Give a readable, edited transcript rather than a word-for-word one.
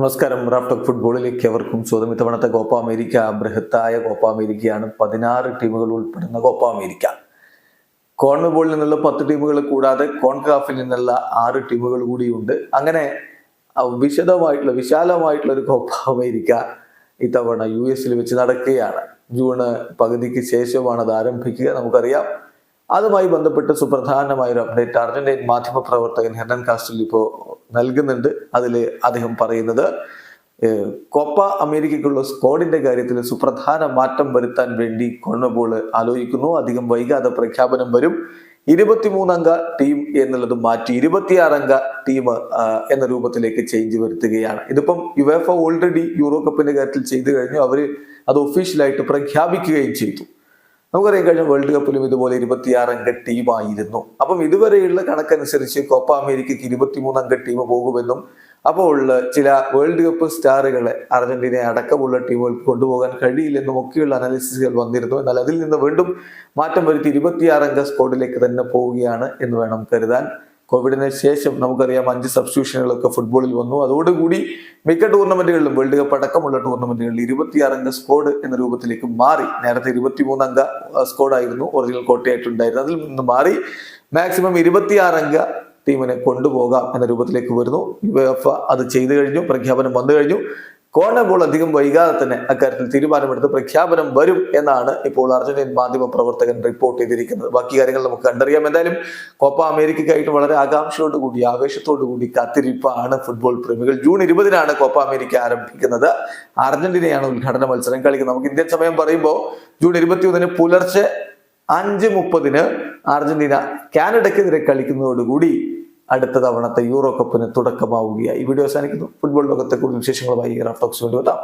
നമസ്കാരം. റാഫ്റ്റോക്ക് ഫുട്ബോളിലേക്ക് അവർക്കും സ്വാഗതം. ഇത്തവണത്തെ കോപ്പ അമേരിക്ക ബൃഹത്തായ കോപ്പ അമേരിക്കയാണ്. 16 ടീമുകൾ ഉൾപ്പെടുന്ന കോപ്പ അമേരിക്ക. കോൺമെബോളിൽ നിന്നുള്ള 10 ടീമുകൾ കൂടാതെ കോൺകാഫിൽ നിന്നുള്ള 6 ടീമുകൾ കൂടിയുണ്ട്. അങ്ങനെ വിശാലമായിട്ടുള്ള ഒരു കോപ്പ അമേരിക്ക ഇത്തവണ US വെച്ച് നടക്കുകയാണ്. ജൂൺ പകുതിക്ക് ശേഷമാണ് അത് ആരംഭിക്കുക. നമുക്കറിയാം, അതുമായി ബന്ധപ്പെട്ട് സുപ്രധാനമായ ഒരു അപ്ഡേറ്റ് അർജന്റീൻ മാധ്യമ പ്രവർത്തകൻ ഹെർണൻ കാസ്റ്റൽ ഇപ്പോൾ നൽകുന്നുണ്ട്. അതിൽ അദ്ദേഹം പറയുന്നത് കോപ്പ അമേരിക്കയ്ക്കുള്ള സ്ക്വാഡിന്റെ കാര്യത്തിൽ സുപ്രധാന മാറ്റം വരുത്താൻ വേണ്ടി കോൺമെബോൾ ആലോചിക്കുന്നു. അധികം വൈകാതെ പ്രഖ്യാപനം വരും. 23 അംഗ ടീം എന്നുള്ളത് മാറ്റി 26 അംഗ ടീം എന്ന രൂപത്തിലേക്ക് ചേഞ്ച് വരുത്തുകയാണ്. ഇതിപ്പം യുവേഫ ഓൾറെഡി യൂറോ കപ്പിന്റെ കാര്യത്തിൽ ചെയ്തു കഴിഞ്ഞു. അവര് അത് ഒഫീഷ്യലായിട്ട് പ്രഖ്യാപിക്കുകയും ചെയ്തു. നമുക്കറിയാം, കഴിഞ്ഞ വേൾഡ് കപ്പിലും ഇതുപോലെ 26 അംഗ ടീമായിരുന്നു. അപ്പം ഇതുവരെയുള്ള കണക്കനുസരിച്ച് കോപ്പ അമേരിക്കയ്ക്ക് 23 അംഗ ടീം പോകുമെന്നും അപ്പോൾ ചില വേൾഡ് കപ്പ് സ്റ്റാറുകളെ അർജന്റീന അടക്കമുള്ള ടീമുകൾക്ക് കൊണ്ടുപോകാൻ കഴിയില്ലെന്നും ഒക്കെയുള്ള അനാലിസിസുകൾ വന്നിരുന്നു. എന്നാൽ അതിൽ നിന്ന് വീണ്ടും മാറ്റം വരുത്തി 26 അംഗ സ്ക്വാഡിലേക്ക് തന്നെ പോവുകയാണ് എന്ന് വേണം കരുതാൻ. കോവിഡിന് ശേഷം നമുക്കറിയാം 5 സബ്സ്റ്റിറ്റ്യൂഷനുകളൊക്കെ ഫുട്ബോളിൽ വന്നു. അതോടുകൂടി മിക്ക ടൂർണമെന്റുകളിലും വേൾഡ് കപ്പ് അടക്കമുള്ള ടൂർണമെന്റുകളിൽ 26 അംഗ സ്ക്വാഡ് എന്ന രൂപത്തിലേക്ക് മാറി. നേരത്തെ 23 അംഗ സ്ക്വാഡായിരുന്നു ഒറിജിനൽ കോട്ടയായിട്ടുണ്ടായിരുന്നത്. അതിൽ നിന്ന് മാറി മാക്സിമം 26 അംഗ ടീമിനെ കൊണ്ടുപോകാം എന്ന രൂപത്തിലേക്ക് വരുന്നു. യുവേഫ അത് ചെയ്തു കഴിഞ്ഞു. പ്രഖ്യാപനം വന്നു കഴിഞ്ഞു. കോൺമെബോൾ അധികം വൈകാതെ തന്നെ അക്കാര്യത്തിൽ തീരുമാനമെടുത്ത് പ്രഖ്യാപനം വരും എന്നാണ് ഇപ്പോൾ അർജന്റീൻ മാധ്യമ പ്രവർത്തകൻ റിപ്പോർട്ട് ചെയ്തിരിക്കുന്നത്. ബാക്കി കാര്യങ്ങൾ നമുക്ക് കണ്ടറിയാം. എന്തായാലും കോപ്പ അമേരിക്കയ്ക്കായിട്ട് വളരെ ആകാംക്ഷയോടുകൂടി ആവേശത്തോടുകൂടി കാത്തിരിപ്പാണ് ഫുട്ബോൾ പ്രേമികൾ. ജൂൺ 20-നാണ് കോപ്പ അമേരിക്ക ആരംഭിക്കുന്നത്. അർജന്റീനയാണ് ഉദ്ഘാടന മത്സരം കളിക്കുന്നത്. നമുക്ക് ഇന്ത്യൻ സമയം പറയുമ്പോൾ ജൂൺ 21-ന് പുലർച്ചെ 5:30 അർജന്റീന കാനഡയ്ക്കെതിരെ കളിക്കുന്നതോടുകൂടി അടുത്ത തവണത്തെ യൂറോ കപ്പിന് തുടക്കമാവുകയായി. ഈ വീഡിയോ അവസാനിക്കുന്നു. ഫുട്ബോൾ ലോകത്തെ കൂടുതൽ വിശേഷങ്ങളുമായി റാഫ്റ്റോക്സ് കൊണ്ടുവരാം.